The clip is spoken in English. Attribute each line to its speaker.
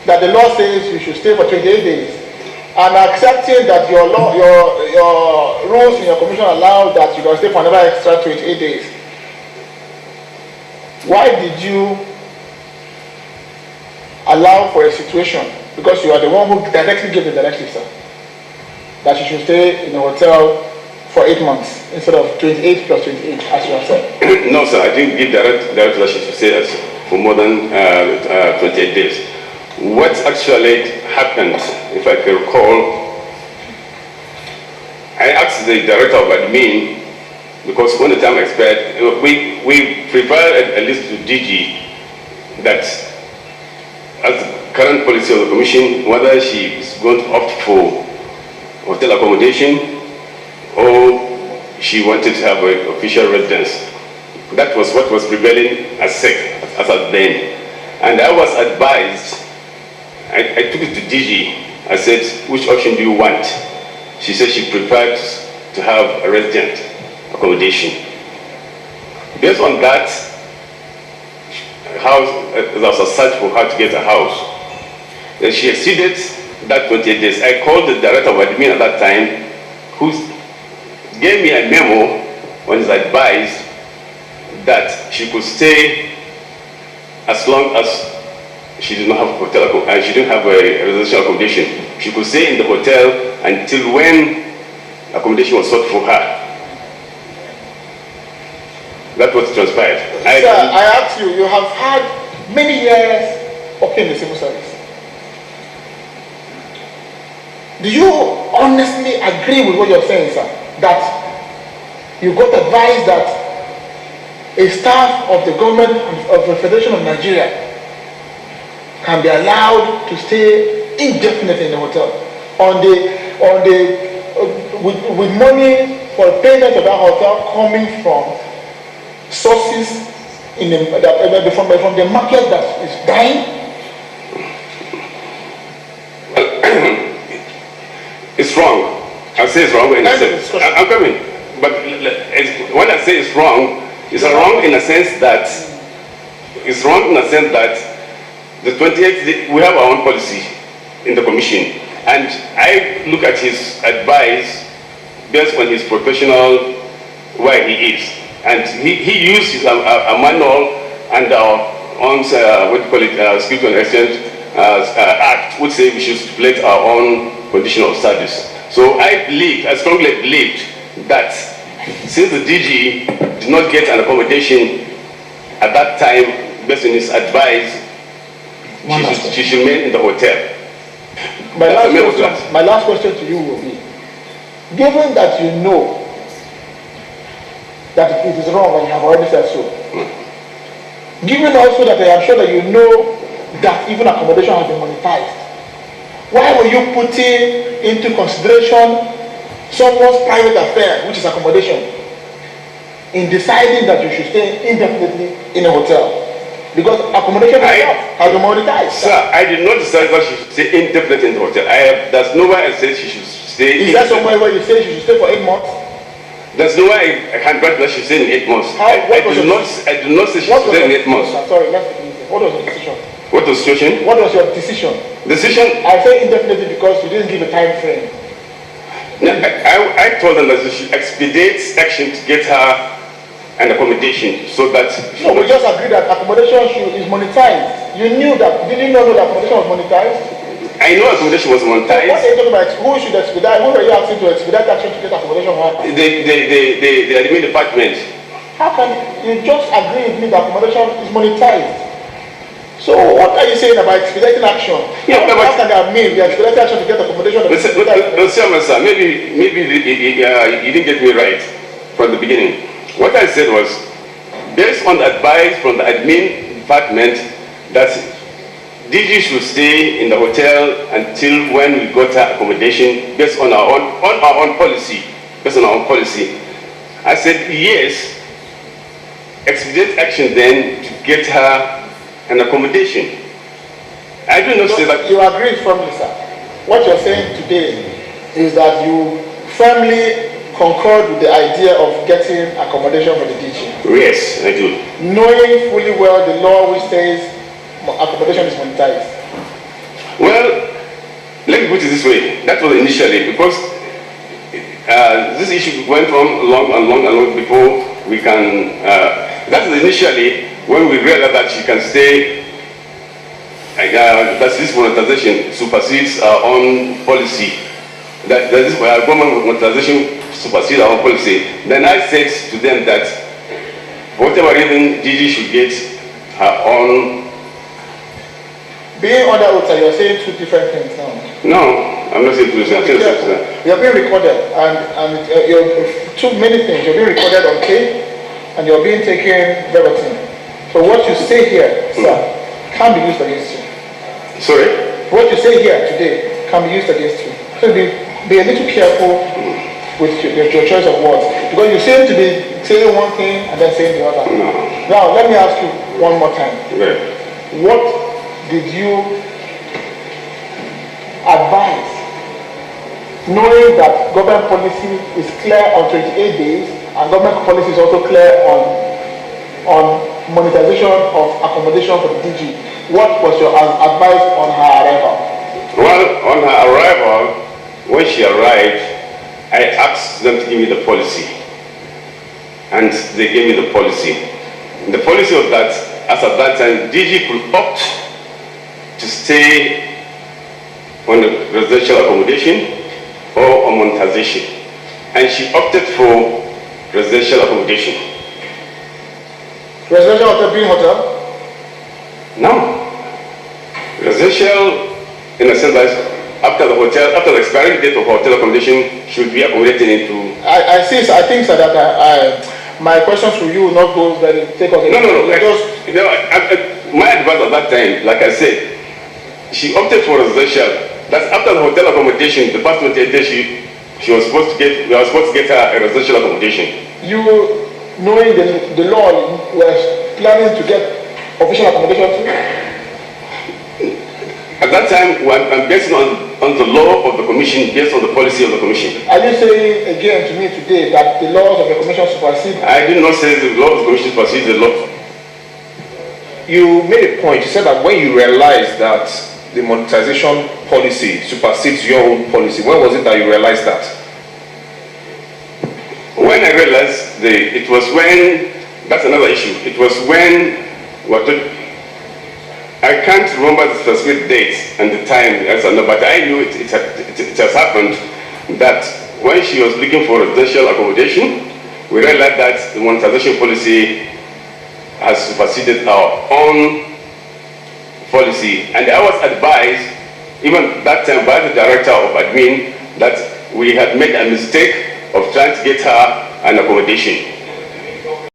Speaker 1: that the law says you should stay for 28 days, and accepting that your rules in your commission allow that you can stay for another extra 28 days, why did you allow for a situation, because you are the one who directly gave the directive, sir, that you should stay in a hotel for 8 months instead of 28 plus 28, as you have said?
Speaker 2: No, sir, I didn't give directive that she should stay for more than 28 days. What actually happened, if I can recall, I asked the director of admin, because when the time expired, we prepared a list to DG that, as the current policy of the commission, whether she is going to opt for hotel accommodation or she wanted to have an official residence. That was what was prevailing as at then. And I was advised, I took it to DG, I said, which option do you want? She said she preferred to have a resident accommodation. Based on that, there was a search for her to get a house. Then she exceeded that 28 days. I called the director of admin at that time, who gave me a memo on his advice that she could stay as long as she did not have a hotel and she didn't have a residential accommodation. She could stay in the hotel until when accommodation was sought for her. That was transpired.
Speaker 1: Sir, I asked you, you have had many years working in the civil service. Do you honestly agree with what you're saying, sir? That you got advised that a staff of the government of the Federation of Nigeria can be allowed to stay indefinitely in the hotel with money for payment of that hotel coming from sources from the market that is dying?
Speaker 2: It's wrong. I say it's wrong when I say I'm coming. But when I say it's wrong wrong in a sense that the 28th, we have our own policy in the commission, and I look at his advice based on his professional where he is, and he uses a manual and our own what do you call it, Security and Exchange Act, which say we should stipulate our own condition of service. So I strongly believed that since the DG did not get an accommodation at that time, based on his advice, she should remain in the hotel.
Speaker 1: My last question to you will be, given that you know that it is wrong and you have already said so, given also that I am sure that you know that even accommodation has been monetized, why were you putting into consideration someone's private affair, which is accommodation, in deciding that you should stay indefinitely in a hotel? Because accommodation has been monetized.
Speaker 2: Sir, I did not decide that she should stay indefinitely in the hotel. There's nowhere I said she should stay.
Speaker 1: Is there somewhere where you say she should stay for 8 months?
Speaker 2: There's nowhere I can grant that she should stay in 8 months. I do not say she should stay in 8 months.
Speaker 1: Sorry, let's begin. What was your decision?
Speaker 2: What was the situation?
Speaker 1: What was your decision? I say indefinitely because you didn't give a time frame.
Speaker 2: No, I told them that they should expedite action to get her an accommodation, so that...
Speaker 1: No, we just agreed that accommodation is monetized. You knew that. Did you not know that accommodation was monetized?
Speaker 2: I know accommodation was monetized.
Speaker 1: What are you talking about? Who should expedite? Who were you asking to expedite action to get accommodation?
Speaker 2: The admin department.
Speaker 1: How can you just agree with me that accommodation is monetized? So what are you saying about expediting action?
Speaker 2: Yeah,
Speaker 1: how can that mean the expediting action to get accommodation?
Speaker 2: Sir, maybe you didn't get me right from the beginning. What I said was, based on the advice from the admin department that DG should stay in the hotel until when we got her accommodation based on our own policy. Based on our own policy, I said yes. Expedite action then to get her an accommodation. I do not say that.
Speaker 1: You agree firmly, sir. What you're saying today is that you firmly concurred with the idea of getting accommodation for the DG.
Speaker 2: Yes, I do.
Speaker 1: Knowing fully well the law which says accommodation is monetized.
Speaker 2: Well, let me put it this way. That was initially because this issue went on long before we can. That was initially when we realized that she can stay. That this monetization supersedes our own policy. That this government monetization supersedes our own policy. Then I said to them that for whatever reason, Gigi should get her own.
Speaker 1: Being under oath, you're saying two different things now.
Speaker 2: No, I'm not saying two different things.
Speaker 1: You're being recorded, and you're too many things. You're being recorded on tape, and you're being taken verbatim. So what you say here, sir, can be used against you.
Speaker 2: Sorry?
Speaker 1: What you say here today can be used against you. So be a little careful with your choice of words, because you seem to be saying one thing and then saying the other.
Speaker 2: No.
Speaker 1: Now, let me ask you one more time.
Speaker 2: Right.
Speaker 1: What did you advise, knowing that government policy is clear on 28 days and government policy is also clear on monetization of accommodation for the DG? What was your advice on her arrival?
Speaker 2: Well, on her arrival, when she arrived, I asked them to give me the policy. And they gave me the policy. The policy was that, as at that time, DG could opt to stay on the residential accommodation or on monetization. And she opted for residential accommodation.
Speaker 1: Residential hotel being hotel?
Speaker 2: No. Residential, in a sense that after the expiring date of hotel accommodation should be accommodated into.
Speaker 1: I think so that my questions for you will not go very take us.
Speaker 2: No. My advice at that time, like I said, she opted for residential. That's after the hotel accommodation. The first 28 days we were supposed to get her a residential accommodation.
Speaker 1: You, knowing the law, were planning to get official accommodation too?
Speaker 2: At that time, I'm based on the law of the commission, based on the policy of the commission.
Speaker 1: Are you saying again to me today that the laws of the commission supersede?
Speaker 2: I did not say the law of the commission supersedes the law.
Speaker 3: You made a point. You said that when you realized that the monetization policy supersedes your own policy, when was it that you realized that?
Speaker 2: When I realized it was when, that's another issue. It was when, I can't remember the specific dates and the time, but I knew it has happened that when she was looking for residential accommodation, we realized that the monetization policy has superseded our own policy. And I was advised, even that time by the director of admin, that we had made a mistake of trying to get her an accommodation.